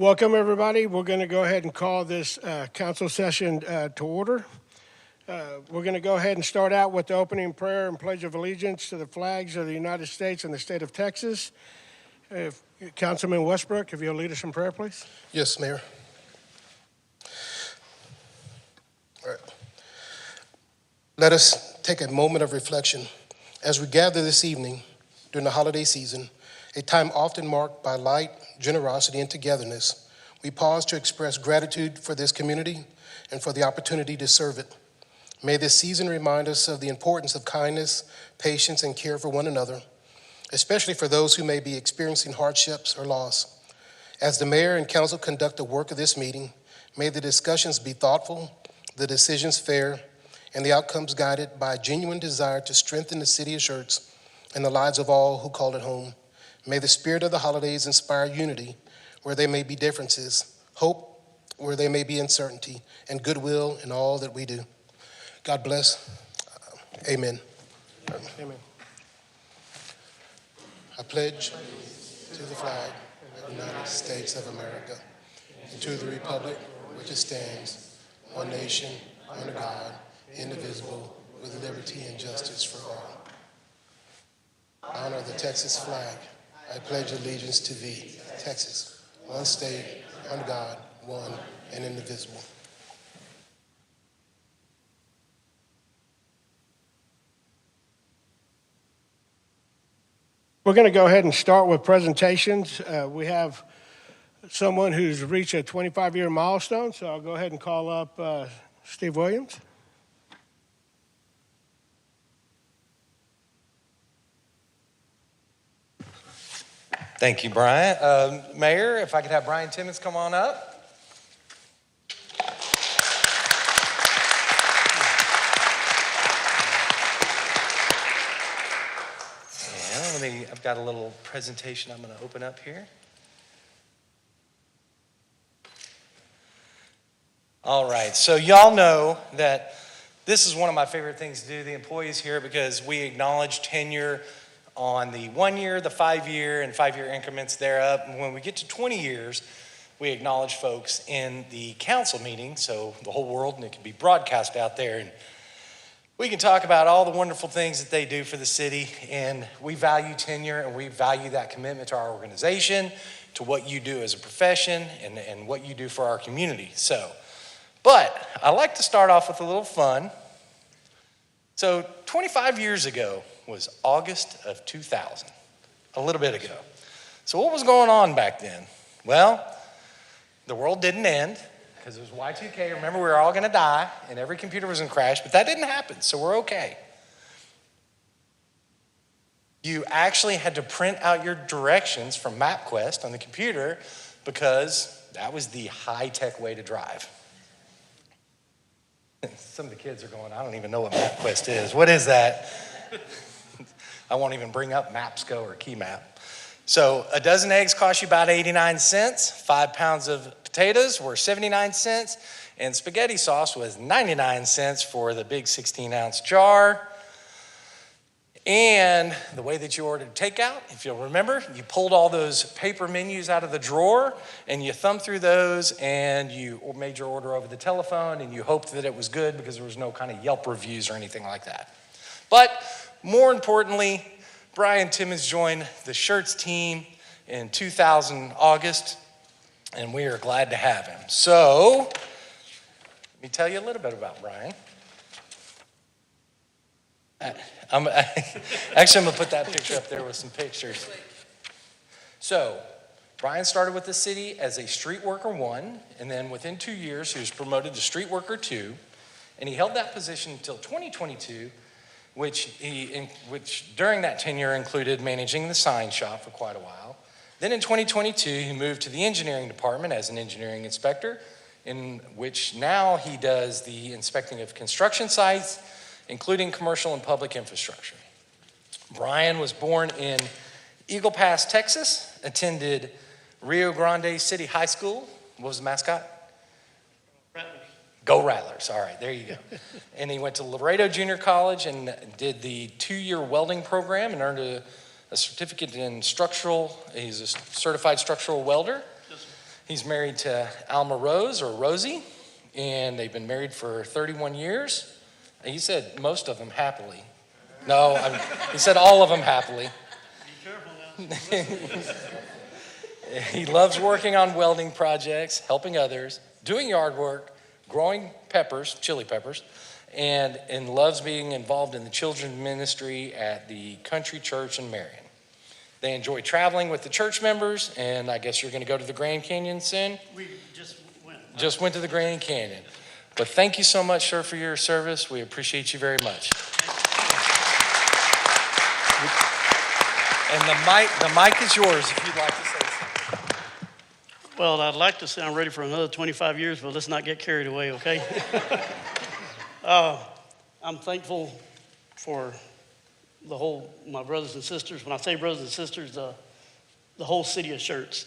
Welcome, everybody. We're going to go ahead and call this council session to order. We're going to go ahead and start out with the opening prayer and pledge of allegiance to the flags of the United States and the state of Texas. Councilman Westbrook, if you'll lead us in prayer, please. Yes, Mayor. All right. Let us take a moment of reflection as we gather this evening during the holiday season, a time often marked by light, generosity, and togetherness. We pause to express gratitude for this community and for the opportunity to serve it. May this season remind us of the importance of kindness, patience, and care for one another, especially for those who may be experiencing hardships or loss. As the mayor and council conduct the work of this meeting, may the discussions be thoughtful, the decisions fair, and the outcomes guided by a genuine desire to strengthen the city of Schertz and the lives of all who call it home. May the spirit of the holidays inspire unity where there may be differences, hope where there may be uncertainty, and goodwill in all that we do. God bless. Amen. Amen. I pledge to the flag of the United States of America and to the republic which it stands, one nation, under God, indivisible, with liberty and justice for all. I honor the Texas flag. I pledge allegiance to thee, Texas, one state, under God, one and indivisible. We're going to go ahead and start with presentations. We have someone who's reached a 25-year milestone, so I'll go ahead and call up Steve Williams. Thank you, Brian. Mayor, if I could have Brian Timmons come on up. And I've got a little presentation I'm going to open up here. All right, so y'all know that this is one of my favorite things to do, the employees here, because we acknowledge tenure on the 1 year, the 5 year, and 5 year increments thereof. And when we get to 20 years, we acknowledge folks in the council meeting, so the whole world, and it can be broadcast out there. And we can talk about all the wonderful things that they do for the city, and we value tenure, and we value that commitment to our organization, to what you do as a profession, and what you do for our community. But I like to start off with a little fun. So 25 years ago was August of 2000, a little bit ago. So what was going on back then? Well, the world didn't end because it was Y2K. Remember, we were all gonna die and every computer was gonna crash, but that didn't happen, so we're okay. You actually had to print out your directions from MapQuest on the computer because that was the high-tech way to drive. Some of the kids are going, I don't even know what MapQuest is. What is that? I won't even bring up MapsCo or KeyMap. So a dozen eggs cost you about 89 cents. 5 pounds of potatoes were 79 cents. And spaghetti sauce was 99 cents for the big 16-ounce jar. And the way that you ordered takeout, if you'll remember, you pulled all those paper menus out of the drawer and you thumbed through those and you made your order over the telephone and you hoped that it was good because there was no kind of Yelp reviews or anything like that. But more importantly, Brian Timmons joined the Schertz team in 2000 August, and we are glad to have him. So let me tell you a little bit about Brian. I'm going to put that picture up there with some pictures. So Brian started with the city as a street worker 1, and then within 2 years, he was promoted to street worker 2, and he held that position until 2022, which during that tenure included managing the sign shop for quite a while. Then in 2022, he moved to the engineering department as an engineering inspector, in which now he does the inspecting of construction sites, including commercial and public infrastructure. Brian was born in Eagle Pass, Texas, attended Rio Grande City High School. What was the mascot? Rattlers. Go Rattlers, all right, there you go. And he went to Laredo Junior College and did the 2-year welding program and earned a certificate in structural, he's a certified structural welder. He's married to Alma Rose, or Rosie, and they've been married for 31 years. And he said most of them happily. No, he said all of them happily. Be careful now. He loves working on welding projects, helping others, doing yard work, growing peppers, chili peppers, and loves being involved in the children's ministry at the Country Church in Marion. They enjoy traveling with the church members, and I guess you're going to go to the Grand Canyon soon? We just went. Just went to the Grand Canyon. But thank you so much, sir, for your service. We appreciate you very much. And the mic is yours if you'd like to say something. Well, I'd like to say I'm ready for another 25 years, but let's not get carried away, okay? I'm thankful for my brothers and sisters. When I say brothers and sisters, the whole city of Schertz.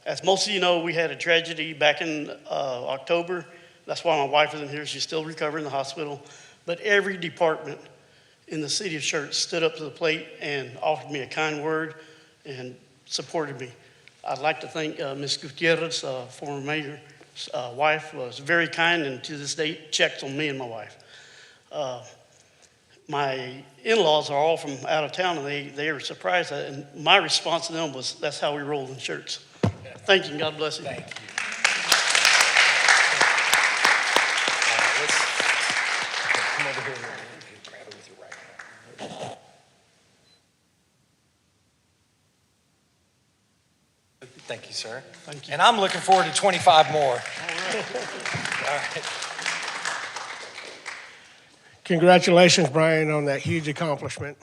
As most of you know, we had a tragedy back in October. That's why my wife isn't here. She's still recovering in the hospital. But every department in the city of Schertz stood up to the plate and offered me a kind word and supported me. I'd like to thank Ms. Gutierrez, former mayor's wife, was very kind, and to this day checks on me and my wife. My in-laws are all from out of town, and they were surprised. And my response to them was, that's how we roll in Schertz. Thank you, and God bless you. Thank you. Come over here and grab it with your right hand. Thank you, sir. Thank you. And I'm looking forward to 25 more. All right. Congratulations, Brian, on that huge accomplishment.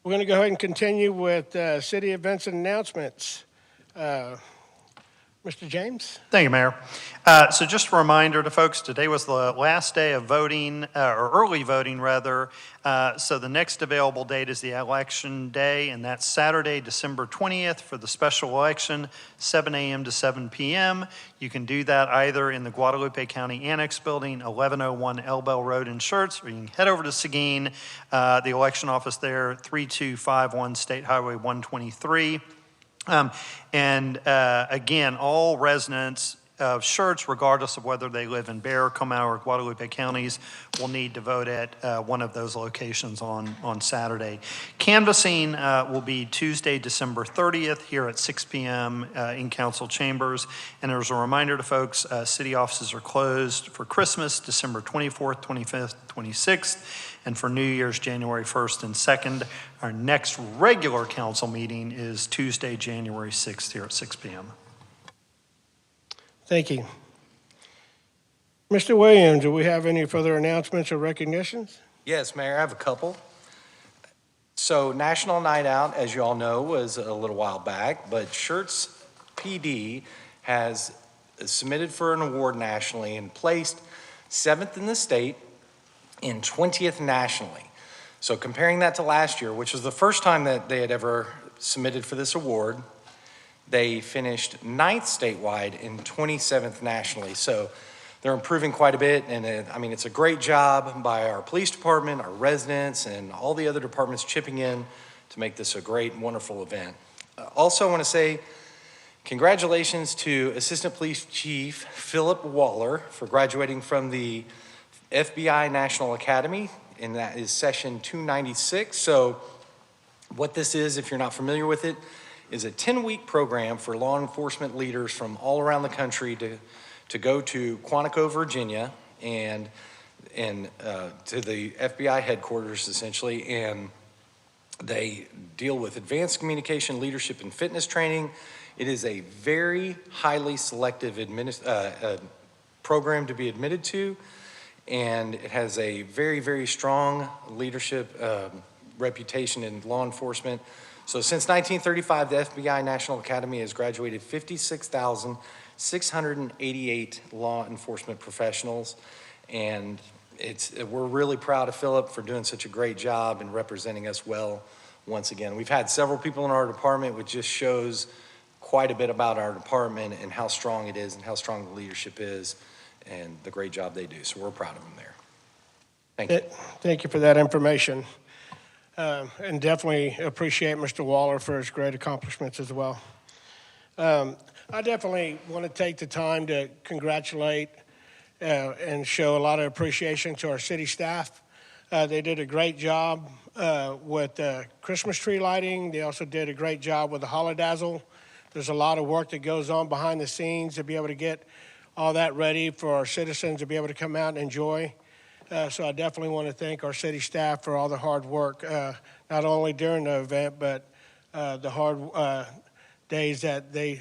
We're going to go ahead and continue with city events and announcements. Mr. James? Thank you, Mayor. So just a reminder to folks, today was the last day of voting, or early voting rather. So the next available date is the election day, and that's Saturday, December 20th for the special election, 7 a.m. to 7 p.m. You can do that either in the Guadalupe County Annex Building, 1101 Elbell Road in Schertz, or you can head over to Seguin, the election office there, 3251 State Highway 123. Again, all residents of Schertz, regardless of whether they live in Bexar, Comal, or Guadalupe counties, will need to vote at one of those locations on Saturday. Canvassing will be Tuesday, December 30th here at 6 p.m. In council chambers. And as a reminder to folks, city offices are closed for Christmas, December 24th, 25th, 26th. And for New Year's, January 1st and 2nd. Our next regular council meeting is Tuesday, January 6th here at 6 p.m. Thank you. Mr. Williams, do we have any further announcements or recognitions? Yes, Mayor, I have a couple. So National Night Out, as you all know, was a little while back, but Schertz PD has submitted for an award nationally and placed 7th in the state and 20th nationally. So comparing that to last year, which was the first time that they had ever submitted for this award, they finished 9th statewide and 27th nationally. So they're improving quite a bit, and it's a great job by our police department, our residents, and all the other departments chipping in to make this a great and wonderful event. Also, I want to say congratulations to Assistant Police Chief Philip Waller for graduating from the FBI National Academy, and that is session 296. So what this is, if you're not familiar with it, is a 10-week program for law enforcement leaders from all around the country to go to Quantico, Virginia, and to the FBI headquarters, essentially, and they deal with advanced communication, leadership, and fitness training. It is a very highly selective program to be admitted to, and it has a very, very strong leadership reputation in law enforcement. So since 1935, the FBI National Academy has graduated 56,688 law enforcement professionals, and we're really proud of Philip for doing such a great job and representing us well once again. We've had several people in our department, which just shows quite a bit about our department and how strong it is and how strong the leadership is and the great job they do. So we're proud of them there. Thank you. Thank you for that information. and definitely appreciate Mr. Waller for his great accomplishments as well. I definitely want to take the time to congratulate and show a lot of appreciation to our city staff. They did a great job with Christmas tree lighting. They also did a great job with the holidazzle. There's a lot of work that goes on behind the scenes to be able to get all that ready for our citizens to be able to come out and enjoy. So I definitely want to thank our city staff for all the hard work, not only during the event, but the hard days that they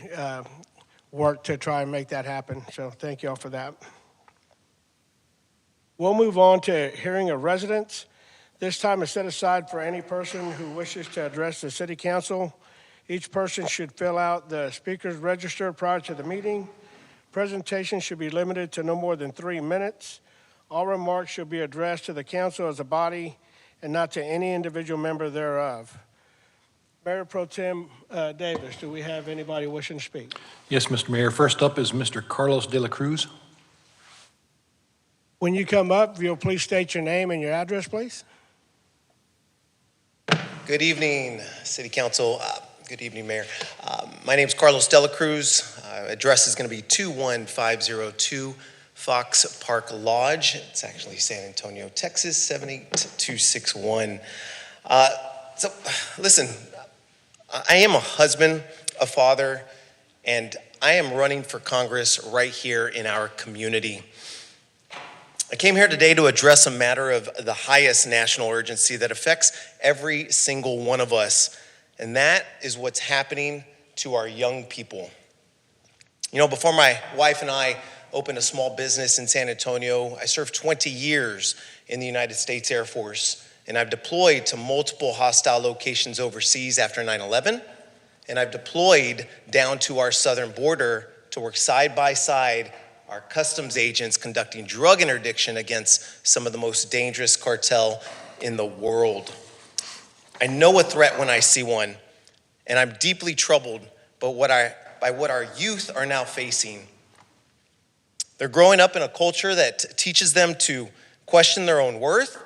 worked to try and make that happen. So thank you all for that. We'll move on to hearing of residents. This time is set aside for any person who wishes to address the city council. Each person should fill out the speaker's register prior to the meeting. Presentation should be limited to no more than 3 minutes. All remarks should be addressed to the council as a body and not to any individual member thereof. Mayor Pro Tem Davis, do we have anybody wishing to speak? Yes, Mr. Mayor. First up is Mr. Carlos de la Cruz. When you come up, if you'll please state your name and your address, please. Good evening, City Council. Good evening, Mayor. My name is Carlos de la Cruz. Address is going to be 21502 Fox Park Lodge. It's actually San Antonio, Texas, 78261. So, listen, I am a husband, a father, and I am running for Congress right here in our community. I came here today to address a matter of the highest national urgency that affects every single one of us, and that is what's happening to our young people. You know, before my wife and I opened a small business in San Antonio, I served 20 years in the United States Air Force, and I've deployed to multiple hostile locations overseas after 9/11, and I've deployed down to our southern border to work side by side our customs agents conducting drug interdiction against some of the most dangerous cartel in the world. I know a threat when I see one, and I'm deeply troubled by what our youth are now facing. They're growing up in a culture that teaches them to question their own worth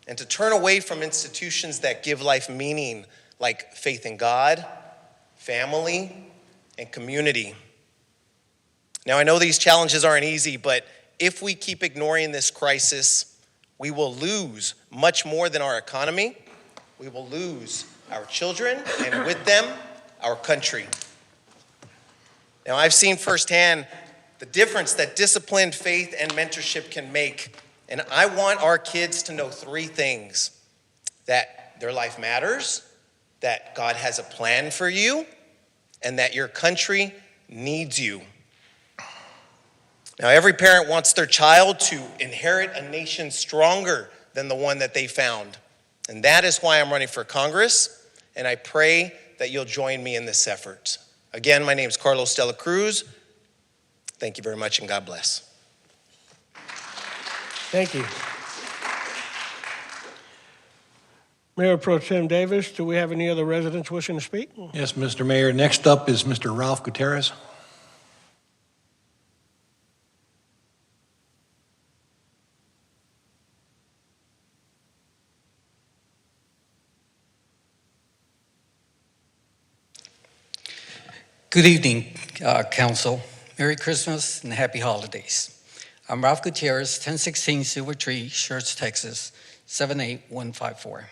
and to turn away from institutions that give life meaning, like faith in God, family, and community. Now, I know these challenges aren't easy, but if we keep ignoring this crisis, we will lose much more than our economy. We will lose our children, and with them, our country. Now, I've seen firsthand the difference that disciplined faith and mentorship can make, and I want our kids to know 3 things: that their life matters, that God has a plan for you, and that your country needs you. Now, every parent wants their child to inherit a nation stronger than the one that they found. And that is why I'm running for Congress, and I pray that you'll join me in this effort. Again, my name is Carlos de la Cruz. Thank you very much, and God bless. Thank you. Mayor Pro Tem Davis, do we have any other residents wishing to speak? Yes, Mr. Mayor. Next up is Mr. Ralph Gutierrez. Good evening, Council. Merry Christmas and Happy Holidays. I'm Ralph Gutierrez, 1016 Silver Tree, Schertz, Texas, 78154.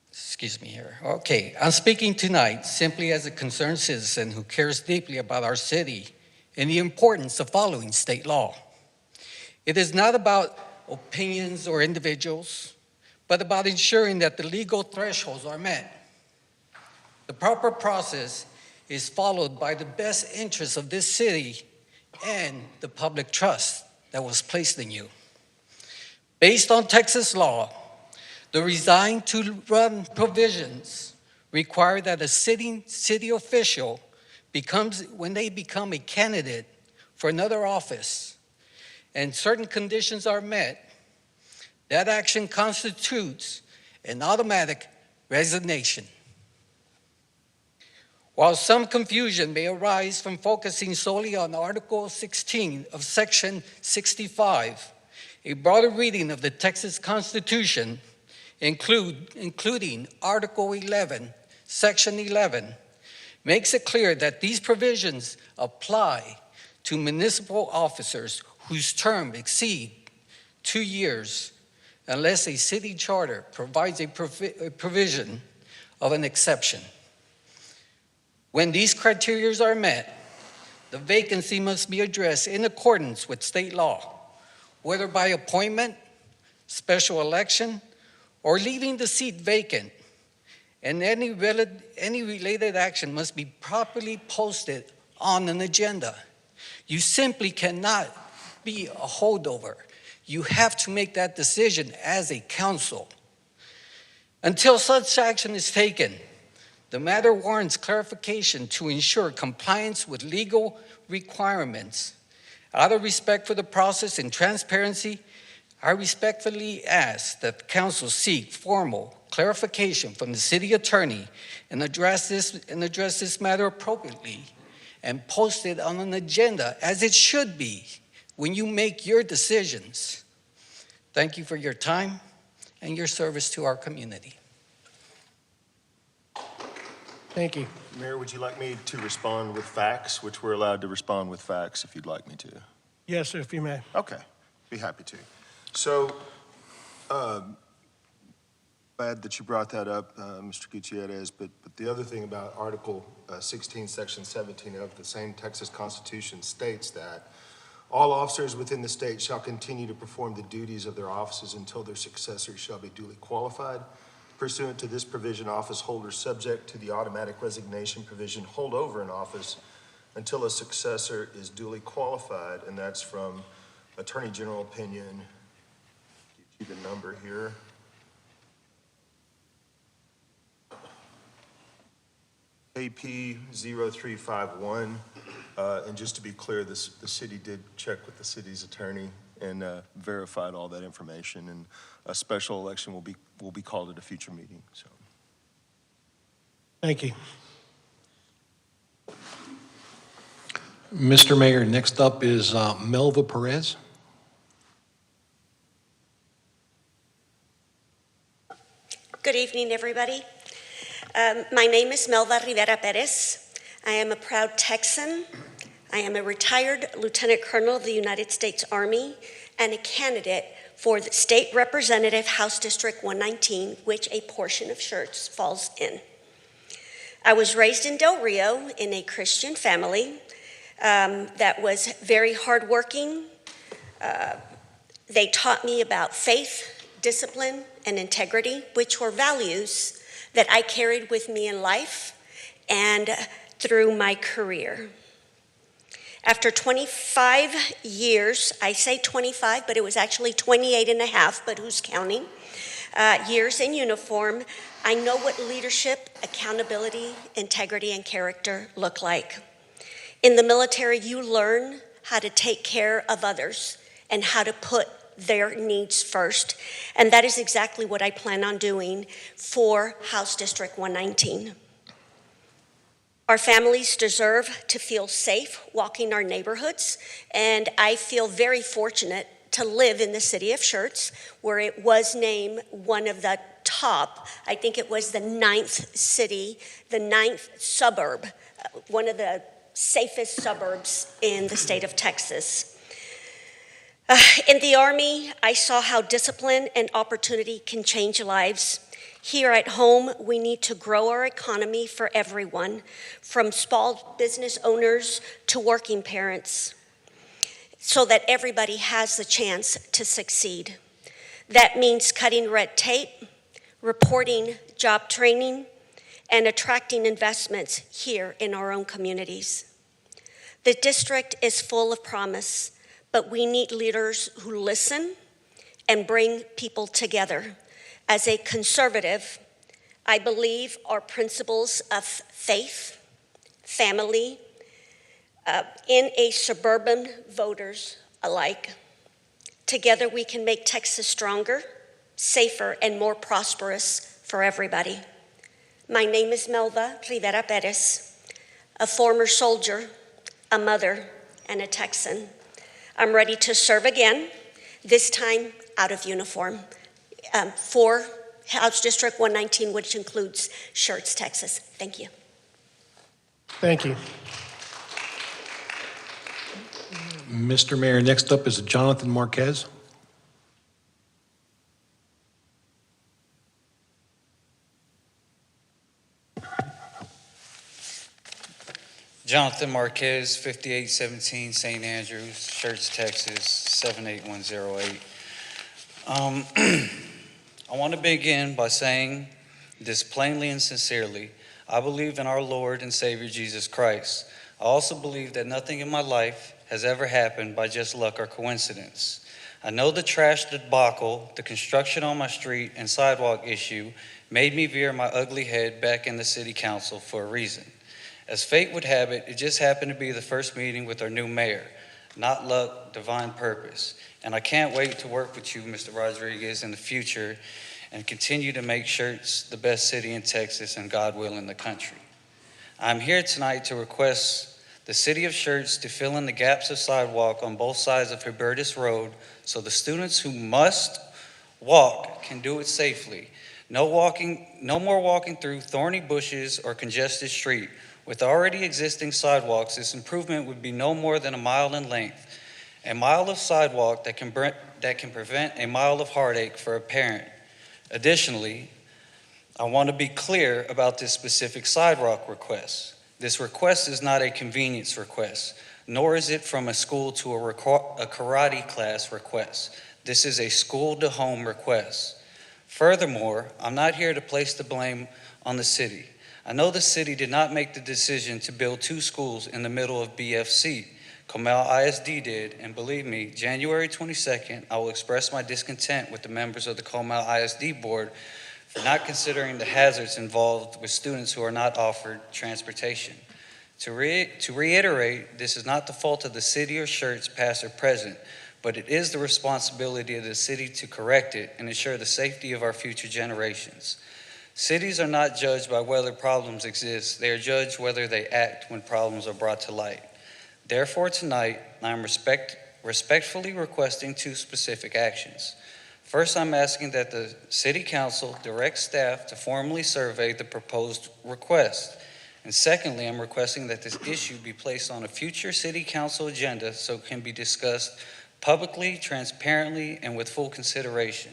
Excuse me here. Okay, I'm speaking tonight simply as a concerned citizen who cares deeply about our city and the importance of following state law. It is not about opinions or individuals, but about ensuring that the legal thresholds are met. The proper process is followed by the best interests of this city and the public trust that was placed in you. Based on Texas law, the resigned to run provisions require that a sitting city official when they become a candidate for another office and certain conditions are met, that action constitutes an automatic resignation. While some confusion may arise from focusing solely on Article 16 of Section 65, A broader reading of the Texas Constitution, including Article 11, Section 11, makes it clear that these provisions apply to municipal officers whose term exceed 2 years unless a city charter provides a provision of an exception. When these criteria are met, the vacancy must be addressed in accordance with state law, whether by appointment, special election, or leaving the seat vacant. And any related action must be properly posted on an agenda. You simply cannot be a holdover. You have to make that decision as a council. Until such action is taken, the matter warrants clarification to ensure compliance with legal requirements. Out of respect for the process and transparency, I respectfully ask that the council seek formal clarification from the city attorney and address this matter appropriately and post it on an agenda as it should be when you make your decisions. Thank you for your time and your service to our community. Thank you. Mayor, would you like me to respond with facts, which we're allowed to respond with facts if you'd like me to? Yes, sir, if you may. Okay, be happy to. So, glad that you brought that up, Mr. Gutierrez, but the other thing about Article 16, Section 17 of the same Texas Constitution states that all officers within the state shall continue to perform the duties of their offices until their successors shall be duly qualified. Pursuant to this provision, office holders subject to the automatic resignation provision hold over an office until a successor is duly qualified, and that's from Attorney General Opinion. Give you the number here. AP 0351, and just to be clear, the city did check with the city's attorney and verified all that information, and a special election will be called at a future meeting. So, Thank you. Mr. Mayor, next up is Melva Perez. Good evening, everybody. My name is Melva Rivera Perez. I am a proud Texan. I am a retired Lieutenant Colonel of the United States Army and a candidate for the State Representative House District 119, which a portion of Schertz falls in. I was raised in Del Rio in a Christian family that was very hardworking. They taught me about faith, discipline, and integrity, which were values that I carried with me in life and through my career. After 25 years, I say 25, but it was actually 28 and a half, but who's counting, years in uniform, I know what leadership, accountability, integrity, and character look like. In the military, you learn how to take care of others and how to put their needs first. And that is exactly what I plan on doing for House District 119. Our families deserve to feel safe walking our neighborhoods, and I feel very fortunate to live in the city of Schertz, where it was named one of the top, I think it was the 9th city, the 9th suburb, one of the safest suburbs in the state of Texas. In the Army, I saw how discipline and opportunity can change lives. Here at home, we need to grow our economy for everyone, from small business owners to working parents, so that everybody has the chance to succeed. That means cutting red tape, reporting job training, and attracting investments here in our own communities. The district is full of promise, but we need leaders who listen and bring people together. As a conservative, I believe our principles of faith, family, in a suburban voters alike. Together we can make Texas stronger, safer, and more prosperous for everybody. My name is Melva Rivera Perez, a former soldier, a mother, and a Texan. I'm ready to serve again. this time out of uniform, for House District 119, which includes Schertz, Texas. Thank you. Thank you. Mr. Mayor, next up is Jonathan Marquez. Jonathan Marquez, 5817 St. Andrews, Schertz, Texas, 78108. I want to begin by saying this plainly and sincerely. I believe in our Lord and Savior Jesus Christ. I also believe that nothing in my life has ever happened by just luck or coincidence. I know the trash debacle, the construction on my street, and sidewalk issue made me veer my ugly head back in the city council for a reason. As fate would have it, it just happened to be the first meeting with our new mayor. Not luck, divine purpose. And I can't wait to work with you, Mr. Rodriguez, in the future and continue to make Schertz the best city in Texas and, God willing, the country. I'm here tonight to request the city of Schertz to fill in the gaps of sidewalk on both sides of Hubertus Road so the students who must walk can do it safely. No more walking through thorny bushes or congested street. With already existing sidewalks, this improvement would be no more than a mile in length. A mile of sidewalk that can prevent a mile of heartache for a parent. Additionally, I want to be clear about this specific sidewalk request. This request is not a convenience request, nor is it from a school to a karate class request. This is a school-to-home request. Furthermore, I'm not here to place the blame on the city. I know the city did not make the decision to build 2 schools in the middle of BFC. Comal ISD did, and believe me, January 22nd, I will express my discontent with the members of the Comal ISD board for not considering the hazards involved with students who are not offered transportation. To reiterate, this is not the fault of the city or Schertz, past or present, but it is the responsibility of the city to correct it and ensure the safety of our future generations. Cities are not judged by whether problems exist. They are judged whether they act when problems are brought to light. Therefore, tonight, I am respectfully requesting 2 specific actions. First, I'm asking that the City Council direct staff to formally survey the proposed request. And secondly, I'm requesting that this issue be placed on a future City Council agenda so it can be discussed publicly, transparently, and with full consideration.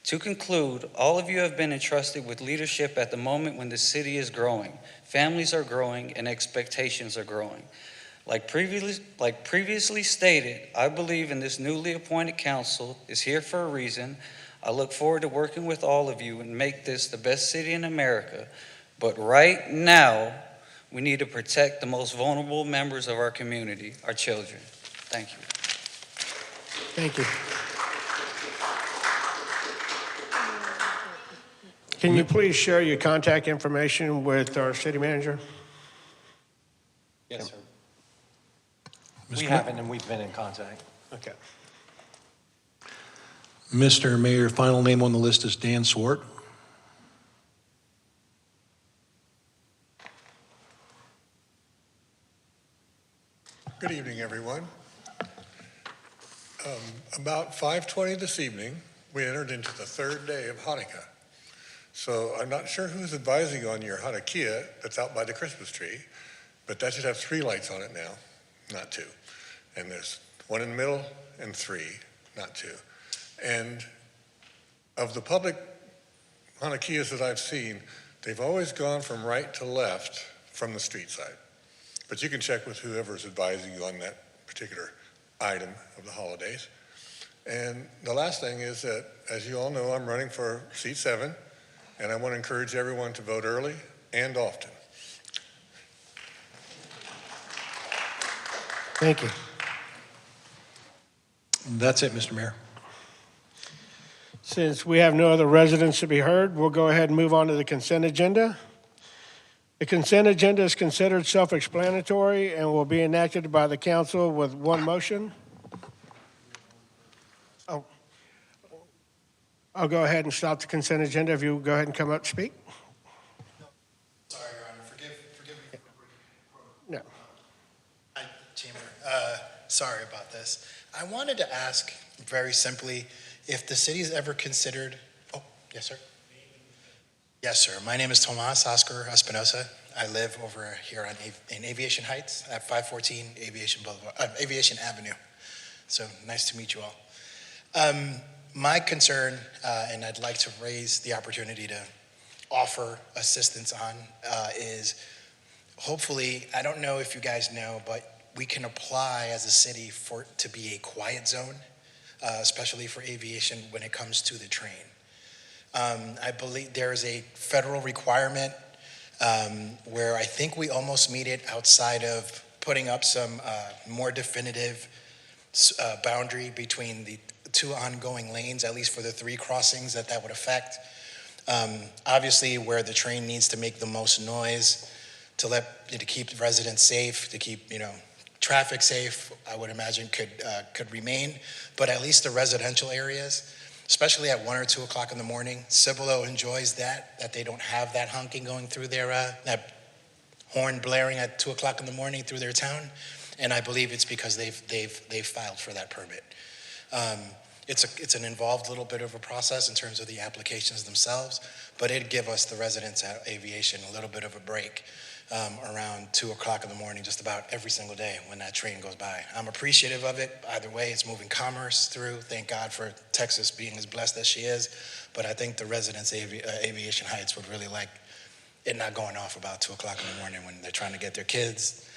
To conclude, all of you have been entrusted with leadership at the moment when the city is growing, families are growing, and expectations are growing. Like previously stated, I believe in this newly appointed council is here for a reason. I look forward to working with all of you and make this the best city in America. But right now, we need to protect the most vulnerable members of our community, our children. Thank you. Thank you. Can you please share your contact information with our city manager? Yes, sir. Mr. We haven't, and we've been in contact. Okay. Mr. Mayor, final name on the list is Dan Swart. Good evening, everyone. About 5:20 this evening, we entered into the 3rd day of Hanukkah. So I'm not sure who's advising on your Hanukkah that's out by the Christmas tree, but that should have 3 lights on it now, not 2. And there's 1 in the middle and 3, not 2. And of the public Hanukkahs that I've seen, they've always gone from right to left from the street side. But you can check with whoever's advising you on that particular item of the holidays. And the last thing is that, as you all know, I'm running for seat 7, and I want to encourage everyone to vote early and often. Thank you. That's it, Mr. Mayor. Since we have no other residents to be heard, we'll go ahead and move on to the consent agenda. The consent agenda is considered self-explanatory and will be enacted by the council with 1 motion. Oh, I'll go ahead and stop the consent agenda if you go ahead and come up and speak. Sorry, Your Honor. Forgive me. No. Hi, Chamber. Sorry about this. I wanted to ask very simply if the city's ever considered, oh, yes, sir. Yes, sir. My name is Tomas Oscar Espinosa. I live over here in Aviation Heights at 514 Aviation Avenue. So nice to meet you all. My concern, and I'd like to raise the opportunity to offer assistance on, is hopefully, I don't know if you guys know, but we can apply as a city to be a quiet zone, especially for aviation when it comes to the train. I believe there is a federal requirement where I think we almost meet it outside of putting up some more definitive boundary between the two ongoing lanes, at least for the 3 crossings that would affect. Obviously, where the train needs to make the most noise to keep residents safe, to keep traffic safe, I would imagine could remain. But at least the residential areas, especially at 1 or 2 o'clock in the morning, Cibolo enjoys that they don't have that honking going through their that horn blaring at 2 o'clock in the morning through their town. And I believe it's because they've filed for that permit. It's an involved little bit of a process in terms of the applications themselves, but it'd give us, the residents at Aviation, a little bit of a break around 2 o'clock in the morning, just about every single day when that train goes by. I'm appreciative of it. Either way, it's moving commerce through. Thank God for Texas being as blessed as she is. But I think the residents of Aviation Heights would really like it not going off about 2 o'clock in the morning when they're trying to get their kids,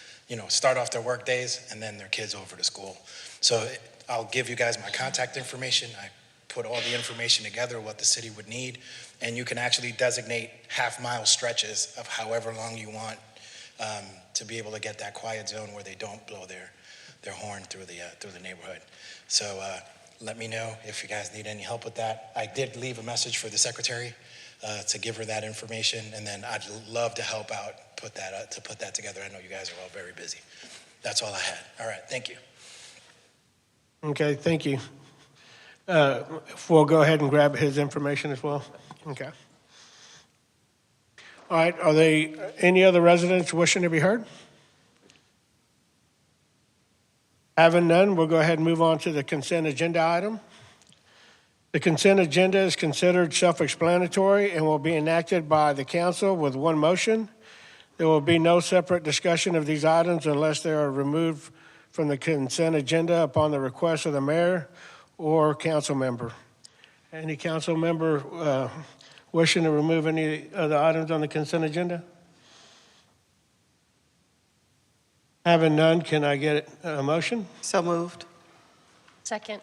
start off their work days and then their kids over to school. So I'll give you guys my contact information. I put all the information together, what the city would need, and you can actually designate half-mile stretches of however long you want to be able to get that quiet zone where they don't blow their horn through the neighborhood. So let me know if you guys need any help with that. I did leave a message for the secretary to give her that information, and then I'd love to help out put that together. I know you guys are all very busy. That's all I had. All right, thank you. Okay, thank you. We'll go ahead and grab his information as well. Okay. All right, are there any other residents wishing to be heard? Having none, we'll go ahead and move on to the consent agenda item. The consent agenda is considered self-explanatory and will be enacted by the council with one motion. There will be no separate discussion of these items unless they are removed from the consent agenda upon the request of the mayor or council member. Any council member wishing to remove any of the items on the consent agenda? Having none, can I get a motion? So moved. Second.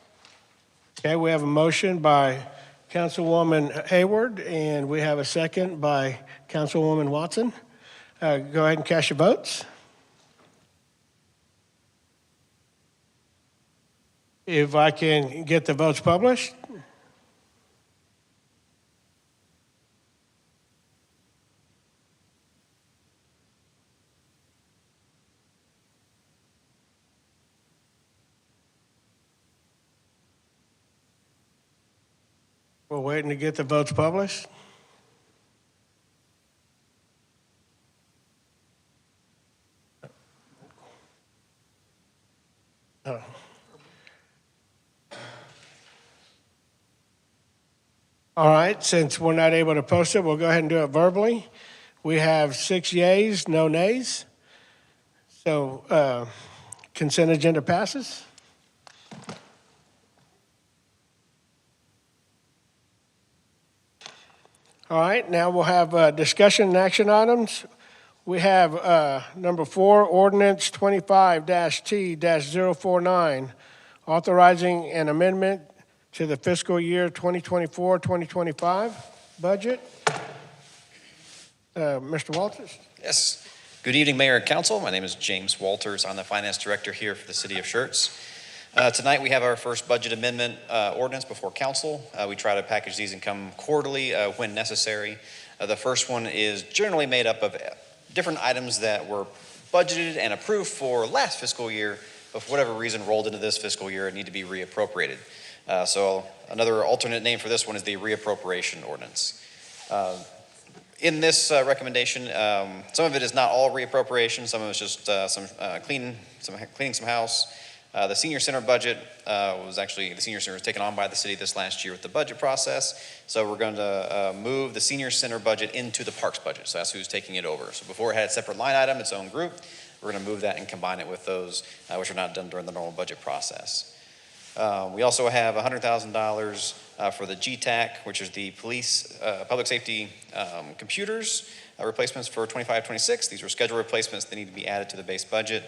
Okay, we have a motion by Councilwoman Hayward, and we have a second by Councilwoman Watson. Go ahead and cast your votes. If I can get the votes published. We're waiting to get the votes published. Oh. All right, since we're not able to post it, we'll go ahead and do it verbally. We have 6 yeas, no nays. So consent agenda passes. All right, now we'll have discussion and action items. We have number 4, ordinance 25-T-049, authorizing an amendment to the fiscal year 2024-2025 budget. Mr. Walters? Yes. Good evening, Mayor and Council. My name is James Walters. I'm the Finance Director here for the City of Schertz. Tonight we have our first budget amendment ordinance before Council. We try to package these and come quarterly when necessary. The first one is generally made up of different items that were budgeted and approved for last fiscal year, but for whatever reason rolled into this fiscal year and need to be reappropriated. So another alternate name for this one is the reappropriation ordinance. In this recommendation, some of it is not all reappropriation. Some of it's just cleaning some house. The senior center budget the senior center was taken on by the city this last year with the budget process. So we're going to move the senior center budget into the parks budget. So that's who's taking it over. So before it had a separate line item, its own group, we're going to move that and combine it with those which are not done during the normal budget process. We also have $100,000 for the GTAC, which is the police, public safety computers replacements for 25-26. These were scheduled replacements that need to be added to the base budget.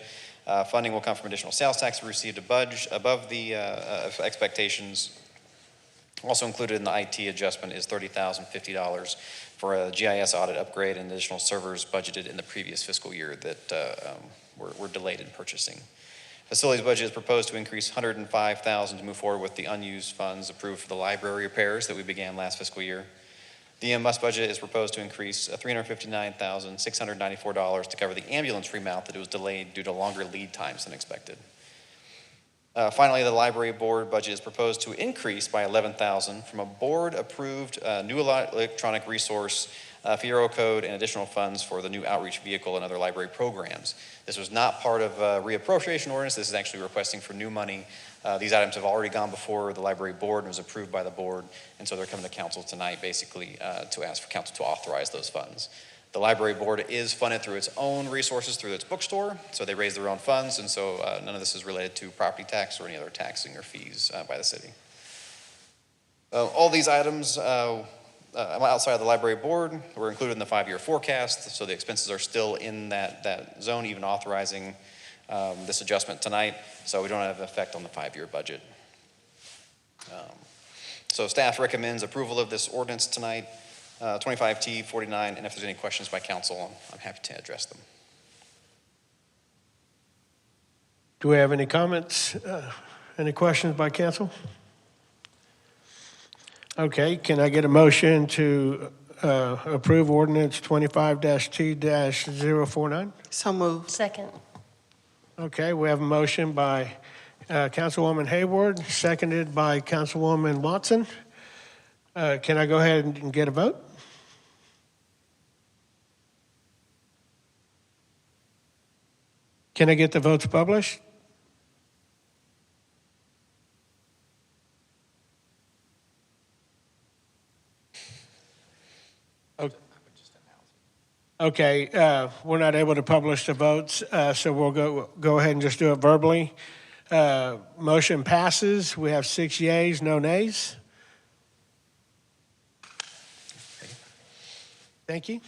Funding will come from additional sales tax we received above the expectations. Also included in the IT adjustment is $30,050 for a GIS audit upgrade and additional servers budgeted in the previous fiscal year that were delayed in purchasing. Facilities budget is proposed to increase $105,000 to move forward with the unused funds approved for the library repairs that we began last fiscal year. The EMS budget is proposed to increase $359,694 to cover the ambulance remount that was delayed due to longer lead times than expected. Finally, the library board budget is proposed to increase by $11,000 from a board-approved new electronic resource, Fiero code, and additional funds for the new outreach vehicle and other library programs. This was not part of a reappropriation ordinance. This is actually requesting for new money. These items have already gone before the library board and was approved by the board, and so they're coming to council tonight basically to ask for council to authorize those funds. The library board is funded through its own resources through its bookstore, so they raise their own funds, and so none of this is related to property tax or any other taxing or fees by the city. All these items outside of the library board were included in the 5-year forecast, so the expenses are still in that zone, even authorizing this adjustment tonight, so we don't have an effect on the 5-year budget. So staff recommends approval of this ordinance tonight, 25T49, and if there's any questions by council, I'm happy to address them. Do we have any comments? Any questions by council? Okay, can I get a motion to approve ordinance 25-T-049? So moved. Second. Okay, we have a motion by Councilwoman Hayward, seconded by Councilwoman Watson. Can I go ahead and get a vote? Can I get the votes published? Okay, we're not able to publish the votes, so we'll go ahead and just do it verbally. Motion passes. We have 6 yeas, no nays. Thank you.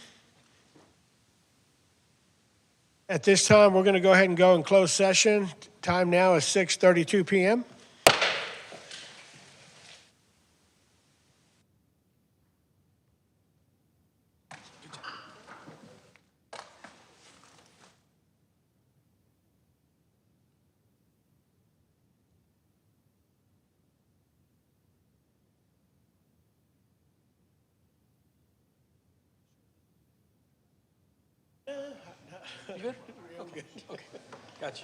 At this time, we're going to go ahead and go in closed session. Time now is 6:32 p.m. You good? Okay. Okay. Gotcha.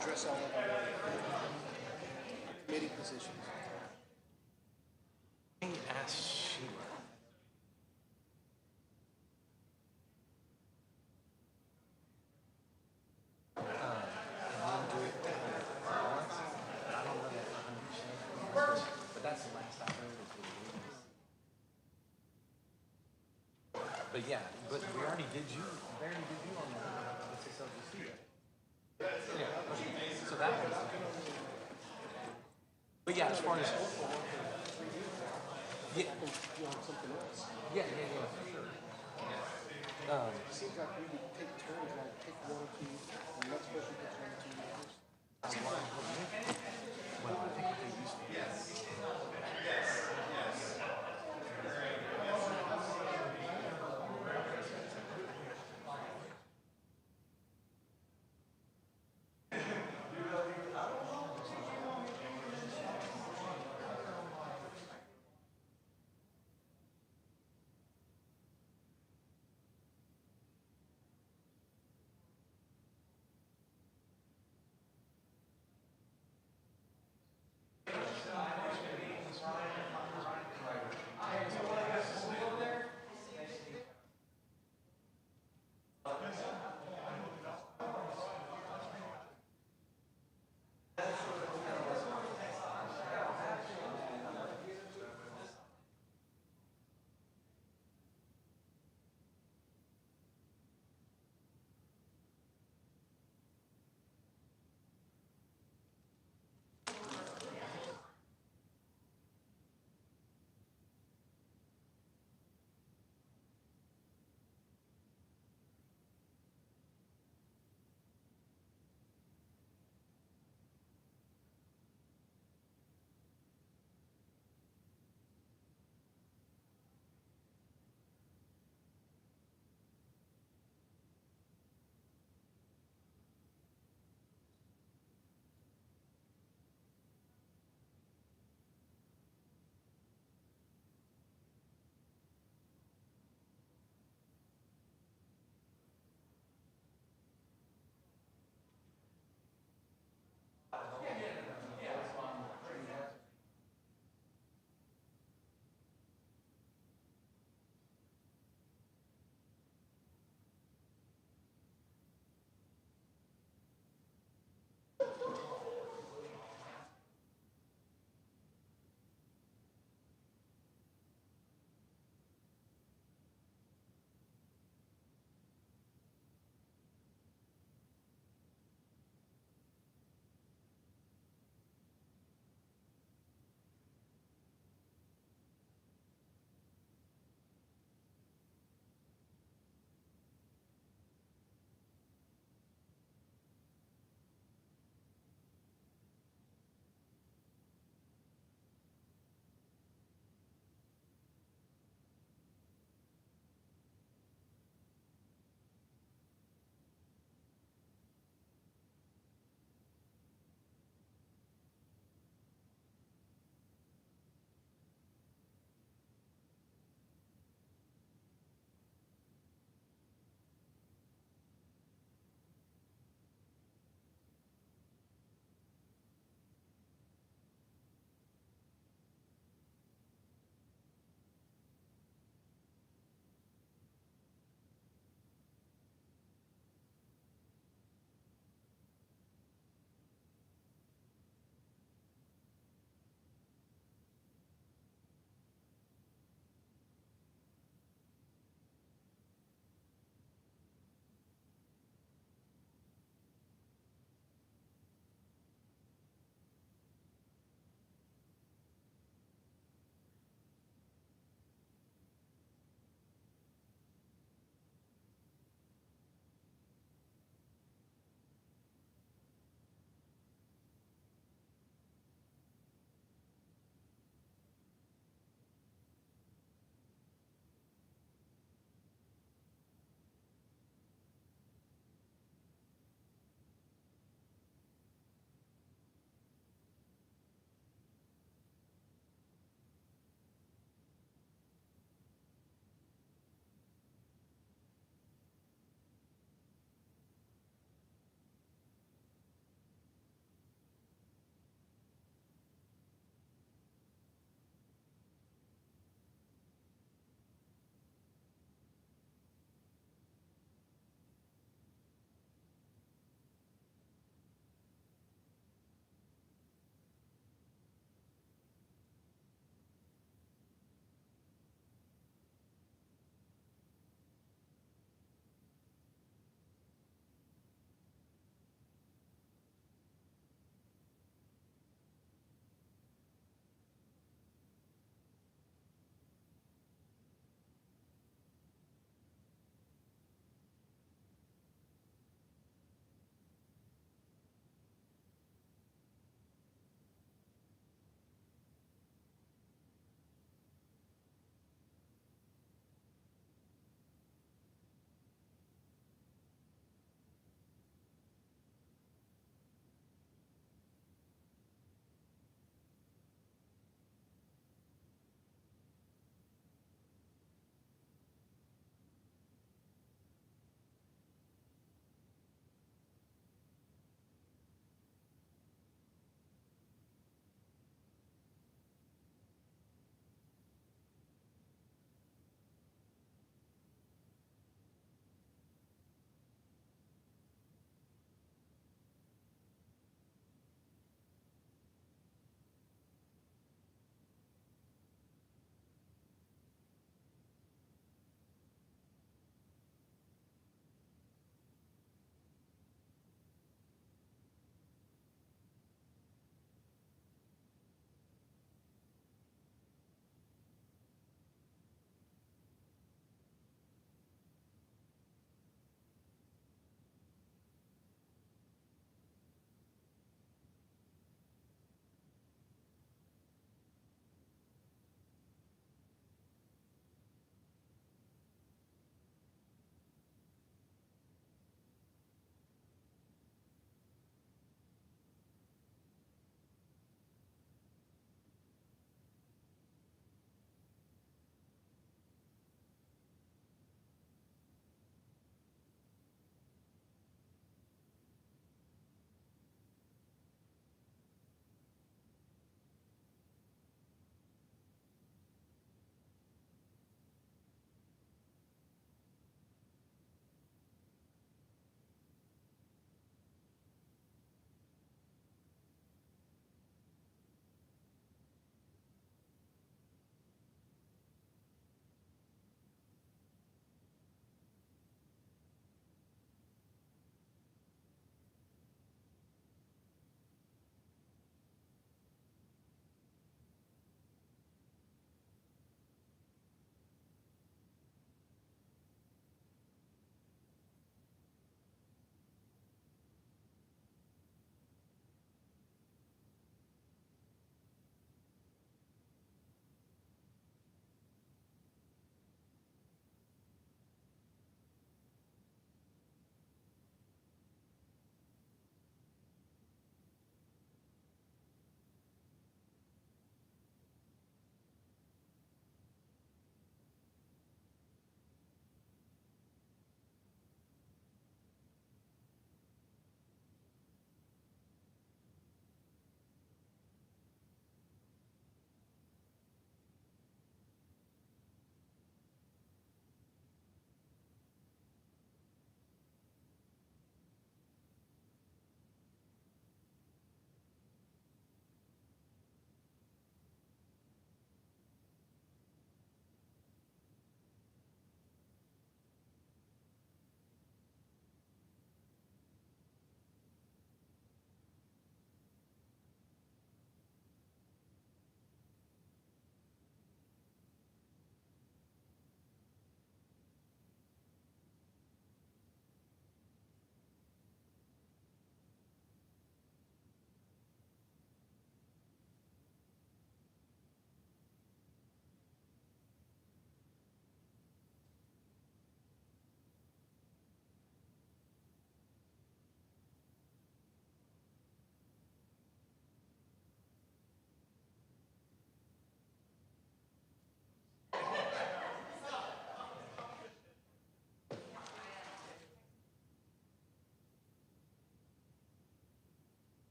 Address all of our committee positions. But yeah, but we already did you on the SSLGC. Yeah, so that was. But yeah, as far as. Yeah. Yeah, for sure. Seems like we would take turns, like take 1 or 2, and next person takes 1 or 2 years. Well, I think they used to. Yes.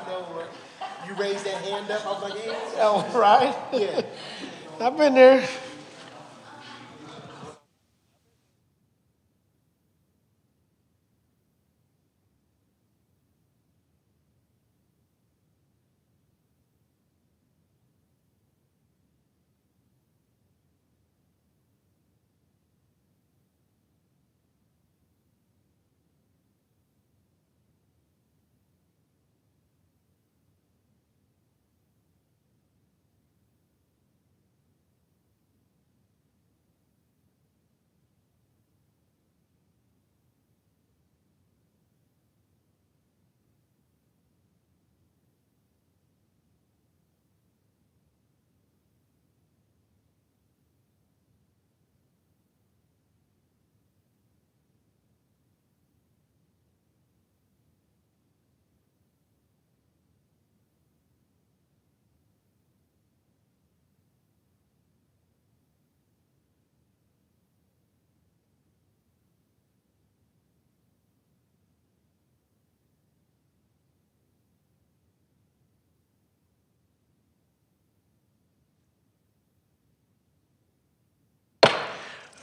know, right? You raised that hand up, I was like, hey. Oh, right? Yeah. I've been there.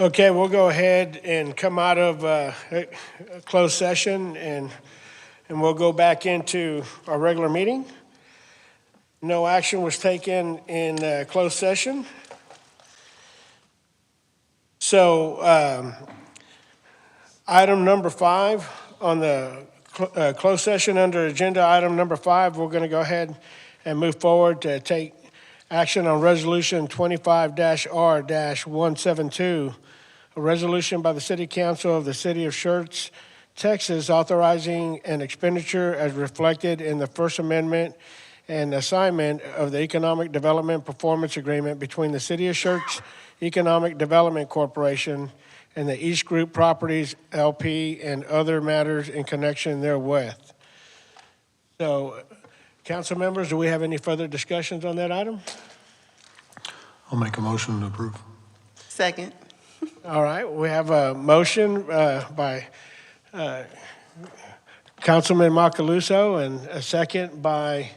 Okay, we'll go ahead and come out of a closed session and we'll go back into our regular meeting. No action was taken in closed session. So item number 5 on the closed session under agenda item number 5, we're going to go ahead and move forward to take action on resolution 25-R-172, a resolution by the City Council of the City of Schertz, Texas, authorizing an expenditure as reflected in the First Amendment and assignment of the Economic Development Performance Agreement between the City of Schertz Economic Development Corporation and the East Group Properties LP and other matters in connection therewith. So, council members, do we have any further discussions on that item? I'll make a motion to approve. Second. All right, we have a motion by Councilman Macaluso and a second by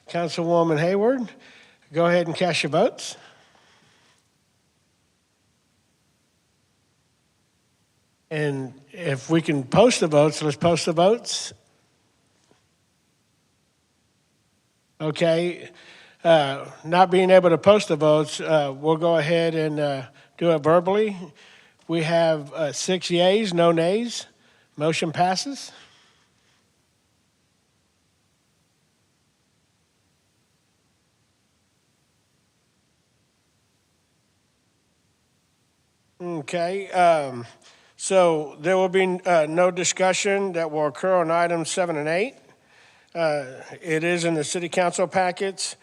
Councilwoman Hayward. Go ahead and cast your votes. And if we can post the votes, let's post the votes. Okay. Not being able to post the votes, we'll go ahead and do it verbally. We have 6 yeas, no nays. Motion passes. Okay. So there will be no discussion that will occur on items 7 and 8. It is in the city council packets.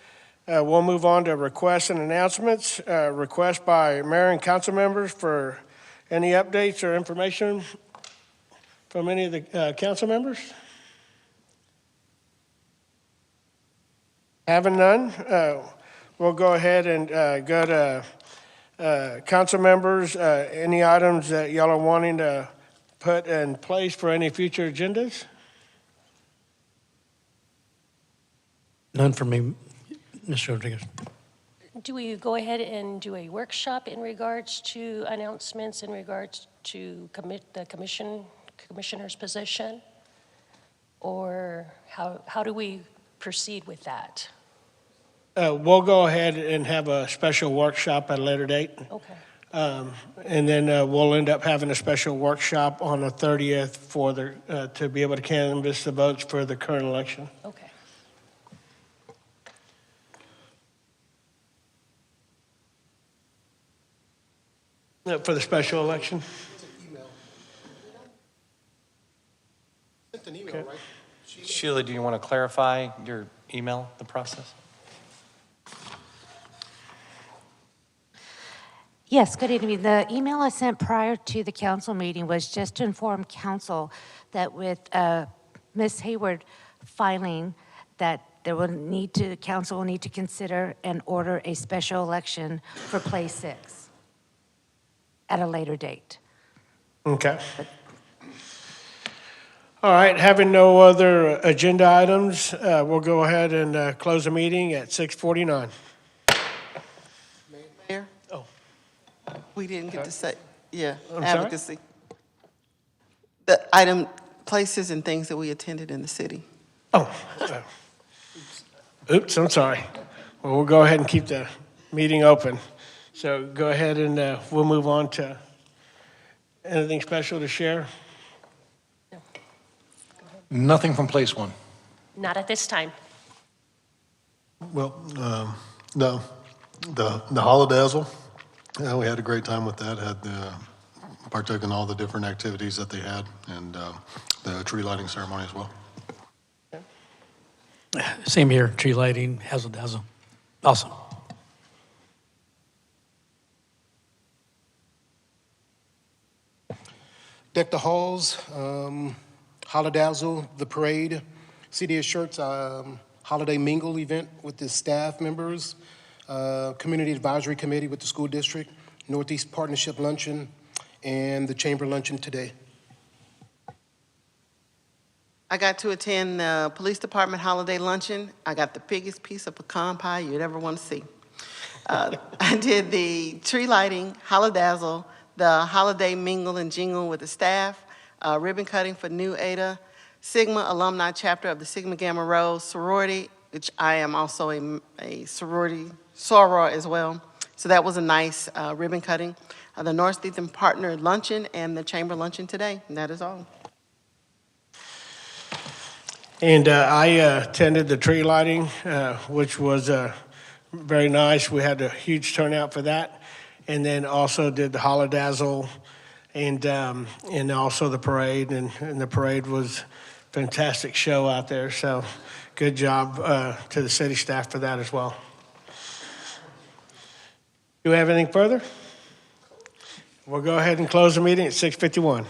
We'll move on to requests and announcements. Requests by mayor and council members for any updates or information from any of the council members? Having none, we'll go ahead and go to council members. Any items that y'all are wanting to put in place for any future agendas? None for me, Mr. Rodriguez. Do we go ahead and do a workshop in regards to announcements, in regards to the commissioner's position? Or how do we proceed with that? We'll go ahead and have a special workshop at a later date. Okay. And then we'll end up having a special workshop on the 30th for to be able to canvass the votes for the current election. Okay. For the special election? Sent an email, Okay. right? Sheila, do you want to clarify your email, the process? Yes, good evening. The email I sent prior to the council meeting was just to inform council that with Ms. Hayward filing, that council will need to consider and order a special election for place 6 at a later date. Okay. All right, having no other agenda items, we'll go ahead and close the meeting at 6:49. Mayor? Oh. We didn't get to say, yeah, I'm sorry? advocacy. The item, places and things that we attended in the city. Oh, oops, I'm sorry. Well, we'll go ahead and keep the meeting open. So go ahead and we'll move on to anything special to share? Nothing from place one. Not at this time. Well, no, the holidazzle, we had a great time with that, partook in all the different activities that they had, and the tree lighting ceremony as well. Same here, tree lighting, hazzle dazzle. Awesome. Deck the halls, holidazzle, the parade, City of Schertz holiday mingle event with the staff members, community advisory committee with the school district, Northeast Partnership Luncheon, and the chamber luncheon today. I got to attend the police department holiday luncheon. I got the biggest piece of pecan pie you'd ever want to see. I did the tree lighting, holidazzle, the holiday mingle and jingle with the staff, ribbon cutting for New Ada, Sigma alumni chapter of the Sigma Gamma Rho sorority, which I am also a sorority soror as well. So that was a nice ribbon cutting. The Northeastern Partner luncheon and the chamber luncheon today. And that is all. And I attended the tree lighting, which was very nice. We had a huge turnout for that. And then also did the holidazzle and also the parade. And the parade was a fantastic show out there. So good job to the city staff for that as well. Do we have anything further? We'll go ahead and close the meeting at 6:51.